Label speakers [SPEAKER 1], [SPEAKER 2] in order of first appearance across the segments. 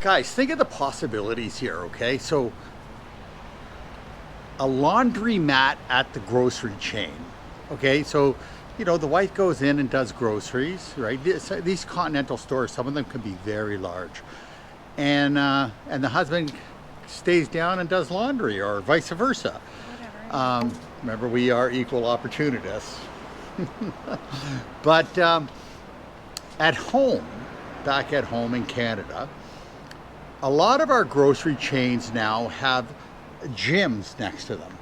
[SPEAKER 1] guys, think of the possibilities here, okay? So a laundromat at the grocery chain, okay? So, you know, the wife goes in and does groceries, right? These continental stores, some of them can be very large. And the husband stays down and does laundry, or vice versa. Remember, we are equal opportunists. But at home, back at home in Canada, a lot of our grocery chains now have gyms next to them.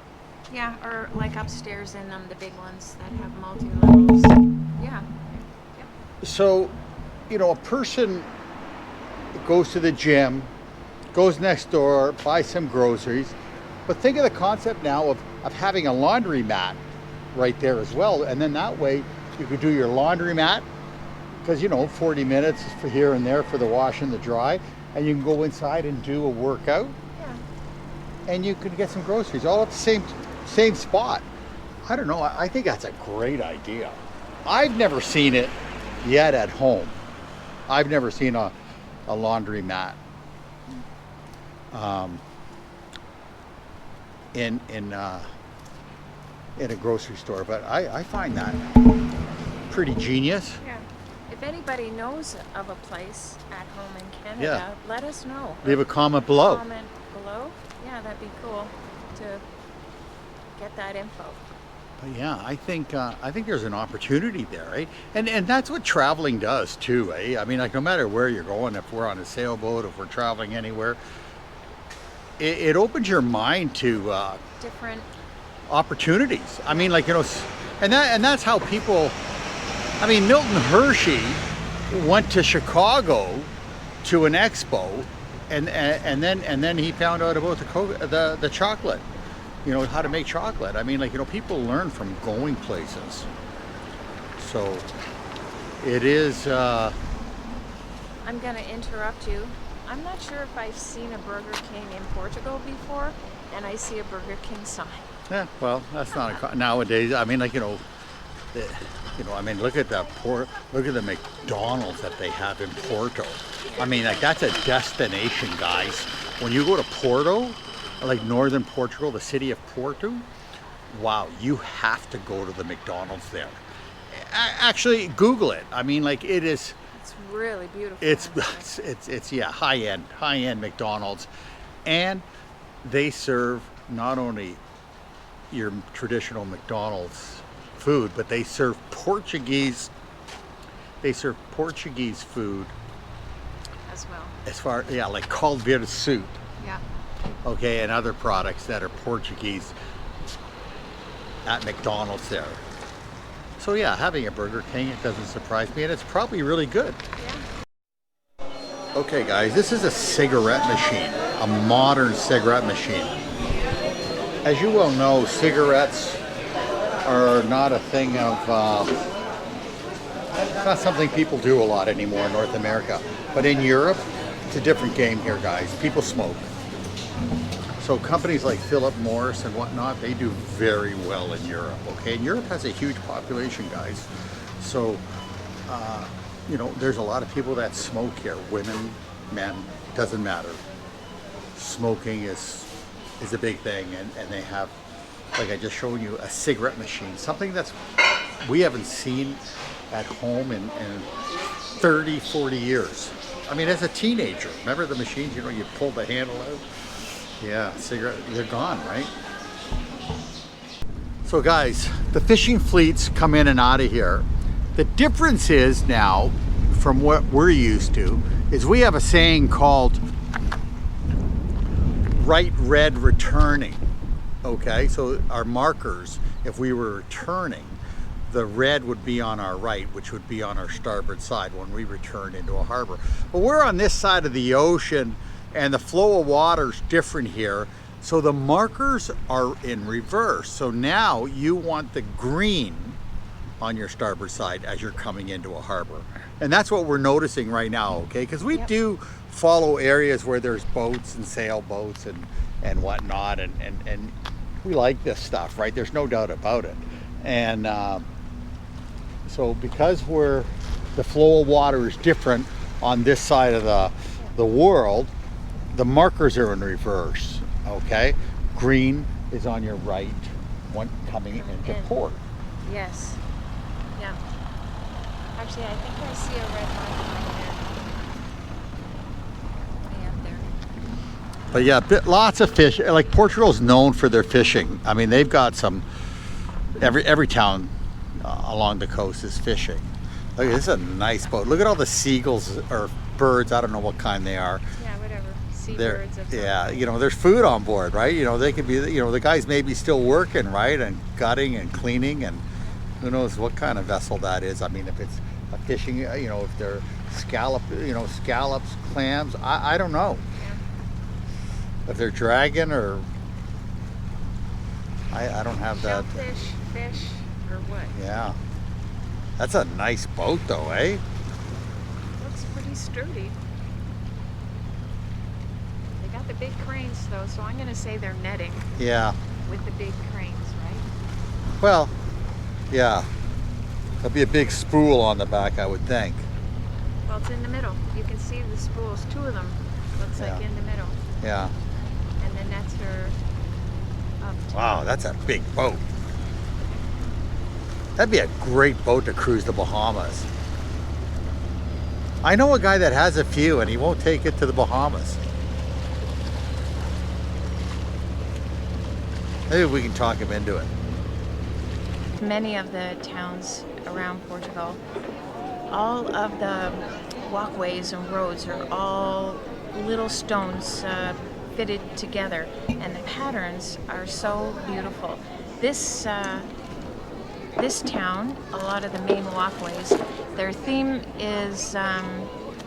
[SPEAKER 2] Yeah, or like upstairs in them, the big ones that have multi-levels. Yeah. Yep.
[SPEAKER 1] So, you know, a person goes to the gym, goes next door, buys some groceries, but think of the concept now of having a laundromat right there as well, and then that way you could do your laundromat, because, you know, 40 minutes for here and there for the wash and the dry, and you can go inside and do a workout.
[SPEAKER 2] Yeah.
[SPEAKER 1] And you can get some groceries all at the same spot. I don't know, I think that's a great idea. I've never seen it yet at home. I've never seen a laundromat in a grocery store, but I find that pretty genius.
[SPEAKER 2] Yeah. If anybody knows of a place at home in Canada, let us know.
[SPEAKER 1] Leave a comment below.
[SPEAKER 2] Comment below. Yeah, that'd be cool to get that info.
[SPEAKER 1] But yeah, I think there's an opportunity there, right? And that's what traveling does too, eh? I mean, like, no matter where you're going, if we're on a sailboat, if we're traveling anywhere, it opens your mind to
[SPEAKER 2] Different
[SPEAKER 1] opportunities. I mean, like, you know, and that's how people. I mean, Milton Hershey went to Chicago to an expo, and then he found out about the chocolate. You know, how to make chocolate. I mean, like, you know, people learn from going places. So it is.
[SPEAKER 2] I'm going to interrupt you. I'm not sure if I've seen a Burger King in Portugal before, and I see a Burger King sign.
[SPEAKER 1] Yeah, well, that's not nowadays. I mean, like, you know, I mean, look at the McDonald's that they have in Porto. I mean, like, that's a destination, guys. When you go to Porto, like northern Portugal, the city of Porto, wow, you have to go to the McDonald's there. Actually, Google it. I mean, like, it is.
[SPEAKER 2] It's really beautiful.
[SPEAKER 1] It's yeah, high-end McDonald's, and they serve not only your traditional McDonald's food, but they serve Portuguese food
[SPEAKER 2] as well.
[SPEAKER 1] As far, yeah, like caldeira soup.
[SPEAKER 2] Yeah.
[SPEAKER 1] Okay, and other products that are Portuguese at McDonald's there. So yeah, having a Burger King, it doesn't surprise me, and it's probably really good.
[SPEAKER 2] Yeah.
[SPEAKER 1] Okay guys, this is a cigarette machine, a modern cigarette machine. As you well know, cigarettes are not a thing of, it's not something people do a lot anymore in North America. But in Europe, it's a different game here, guys. People smoke. So companies like Philip Morris and whatnot, they do very well in Europe, okay? And Europe has a huge population, guys. So, you know, there's a lot of people that smoke here. Women, men, doesn't matter. Smoking is a big thing, and they have, like I just showed you, a cigarette machine, something that's we haven't seen at home in 30, 40 years. I mean, as a teenager, remember the machines, you know, you pull the handle out? Yeah, cigarette, they're gone, right? So guys, the fishing fleets come in and out of here. The difference is now, from what we're used to, is we have a saying called right red returning. Okay, so our markers, if we were returning, the red would be on our right, which would be on our starboard side when we return into a harbor. But we're on this side of the ocean, and the flow of water is different here, so the markers are in reverse. So now you want the green on your starboard side as you're coming into a harbor. And that's what we're noticing right now, okay? Because we do follow areas where there's boats and sailboats and whatnot, and we like this stuff, right? There's no doubt about it. And so because the flow of water is different on this side of the world, the markers are in reverse. Okay, green is on your right, one coming into
[SPEAKER 2] in.
[SPEAKER 1] port.
[SPEAKER 2] Yes. Yeah. Actually, I think I see a red line right there. Way up there.
[SPEAKER 1] But yeah, lots of fish. Like Portugal's known for their fishing. I mean, they've got some. Every town along the coast is fishing. Look, this is a nice boat. Look at all the seagulls or birds. I don't know what kind they are.
[SPEAKER 2] Yeah, whatever.
[SPEAKER 1] They're,
[SPEAKER 2] Seabirds of some
[SPEAKER 1] yeah,
[SPEAKER 2] kind.
[SPEAKER 1] you know, there's food on board, right? You know, they could be, you know, the guys may be still working, right, and gutting and cleaning, and who knows what kind of vessel that is. I mean, if it's a fishing, you know, if they're scallops, clams, I don't know.
[SPEAKER 2] Yeah.
[SPEAKER 1] If they're dragging or I don't have that.
[SPEAKER 2] Shellfish, fish, or what?
[SPEAKER 1] Yeah, that's a nice boat though, eh?
[SPEAKER 2] Looks pretty sturdy. They got the big cranes though, so I'm gonna say they're netting
[SPEAKER 1] Yeah.
[SPEAKER 2] with the big cranes, right?
[SPEAKER 1] Well, yeah. There'll be a big spool on the back, I would think.
[SPEAKER 2] Well, it's in the middle. You can see the spools, two of them, looks like
[SPEAKER 1] Yeah.
[SPEAKER 2] in the middle.
[SPEAKER 1] Yeah.
[SPEAKER 2] And the nets are up.
[SPEAKER 1] Wow, that's a big boat. That'd be a great boat to cruise the Bahamas. I know a guy that has a few and he won't take it to the Bahamas. Maybe we can talk him into it.
[SPEAKER 2] Many of the towns around Portugal, all of the walkways and roads are all little stones fitted together, and the patterns are so beautiful. This town, a lot of the main walkways, their theme is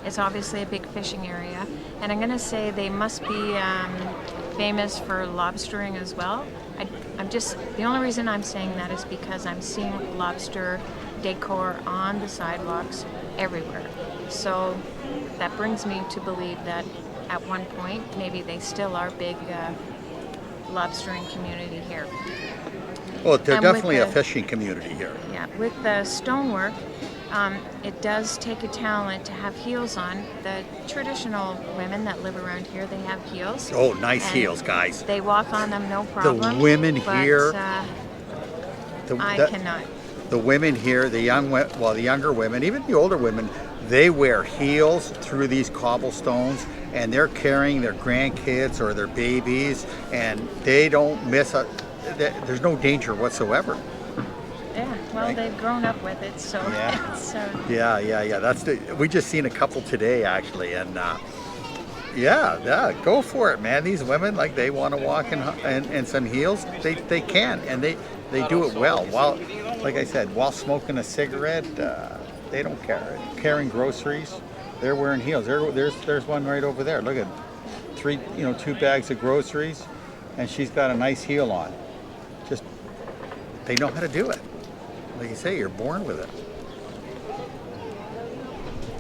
[SPEAKER 2] it's obviously a big fishing area, and I'm gonna say they must be famous for lobstering as well. The only reason I'm saying that is because I'm seeing lobster decor on the sidewalks everywhere. So that brings me to believe that at one point, maybe they still are big lobstering community here.
[SPEAKER 1] Well, they're
[SPEAKER 2] And with
[SPEAKER 1] definitely a
[SPEAKER 2] the-
[SPEAKER 1] fishing community here.
[SPEAKER 2] Yeah, with the stonework, it does take a talent to have heels on. The traditional women that live around here, they have heels.
[SPEAKER 1] Oh, nice
[SPEAKER 2] and
[SPEAKER 1] heels, guys.
[SPEAKER 2] They walk on them no problem.
[SPEAKER 1] women
[SPEAKER 2] but,
[SPEAKER 1] here-
[SPEAKER 2] I cannot.
[SPEAKER 1] The women here, the younger women, even the older women, they wear heels through these cobblestones, and they're carrying their grandkids or their babies, and they don't miss there's no danger whatsoever.
[SPEAKER 2] Yeah, well,
[SPEAKER 1] Right.
[SPEAKER 2] they've grown up with it, so
[SPEAKER 1] Yeah.
[SPEAKER 2] it's,
[SPEAKER 1] Yeah. We just seen a couple today actually, and yeah, go for it, man. These women, like, they want to walk in some heels. They can, and they do it well. While, like I said, while smoking a cigarette, they don't care. Carrying groceries, they're wearing heels. There's one right over there. Look at 2 bags of groceries, and she's got a nice heel on. Just, they know how to do it. Like you say, you're born with it.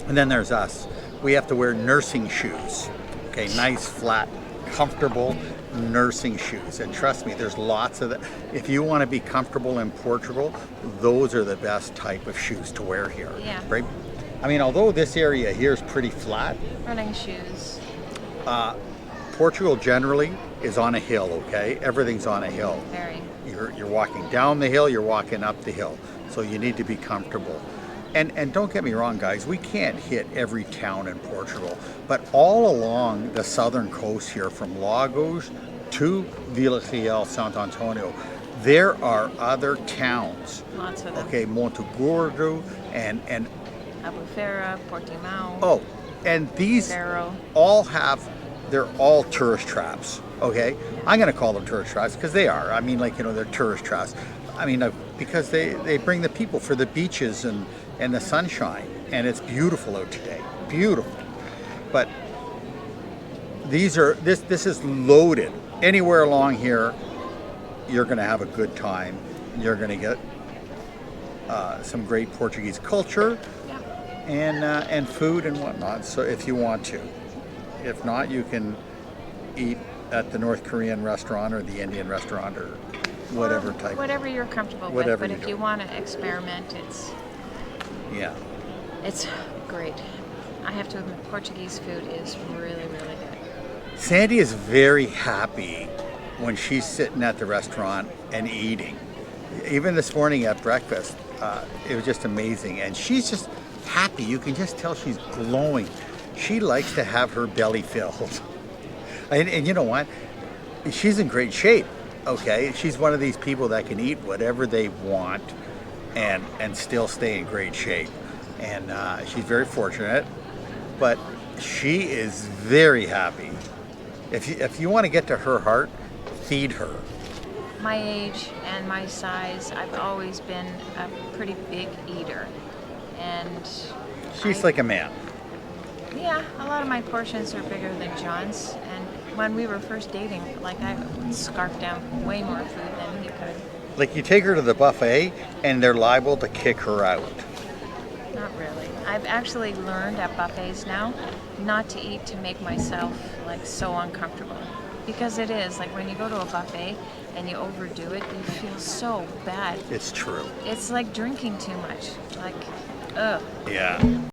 [SPEAKER 1] And then there's us. We have to wear nursing shoes. Okay, nice, flat, comfortable nursing shoes. And trust me, there's lots of that. If you want to be comfortable in Portugal, those are the best type of shoes to wear here.
[SPEAKER 2] Yeah.
[SPEAKER 1] Right? I mean, although this area here is pretty flat,
[SPEAKER 2] running shoes.
[SPEAKER 1] Portugal generally is on a hill, okay? Everything's on a hill.
[SPEAKER 2] Very.
[SPEAKER 1] You're walking down the hill, you're walking up the hill. So you need to be comfortable. And don't get me wrong, guys, we can't hit every town in Portugal, but all along the southern coast here, from Lagos to Vila Real, Santo Antonio, there are other towns.
[SPEAKER 2] Lots of them.
[SPEAKER 1] Okay, Monte Gordo and
[SPEAKER 2] Albufeira, Portimão,
[SPEAKER 1] oh, and these
[SPEAKER 2] Faro.
[SPEAKER 1] they're all tourist traps. Okay, I'm gonna call them tourist traps because they are. I mean, like, they're tourist traps. I mean, because they bring the people for the beaches and the sunshine, and it's beautiful out today, beautiful. But this is loaded. Anywhere along here, you're gonna have a good time. You're gonna get some great Portuguese culture and food and whatnot. So if you want to, if not, you can eat at the North Korean restaurant or the Indian restaurant or whatever type.
[SPEAKER 2] Whatever you're comfortable
[SPEAKER 1] Whatever
[SPEAKER 2] with,
[SPEAKER 1] you
[SPEAKER 2] but if
[SPEAKER 1] do.
[SPEAKER 2] you want to experiment,
[SPEAKER 1] Yeah.
[SPEAKER 2] it's great. I have to admit, Portuguese food is really, really good.
[SPEAKER 1] Sandy is very happy when she's sitting at the restaurant and eating. Even this morning at breakfast, it was just amazing. And she's just happy. You can just tell she's glowing. She likes to have her belly filled. And you know what? She's in great shape, okay? She's one of these people that can eat whatever they want and still stay in great shape. And she's very fortunate, but she is very happy. If you want to get to her heart, feed her.
[SPEAKER 2] My age and my size, I've always been a pretty big eater. And
[SPEAKER 1] She's like a man.
[SPEAKER 2] yeah, a lot of my portions are bigger than John's. And when we were first dating, like I would scarf down way more food than he could.
[SPEAKER 1] Like you take her to the buffet and they're liable to kick her out.
[SPEAKER 2] Not really. I've actually learned at buffets now not to eat to make myself like so uncomfortable. Because it is, like when you go to a buffet and you overdo it, you feel so bad.
[SPEAKER 1] It's true.
[SPEAKER 2] It's like drinking too much. Like, ugh.
[SPEAKER 1] Yeah.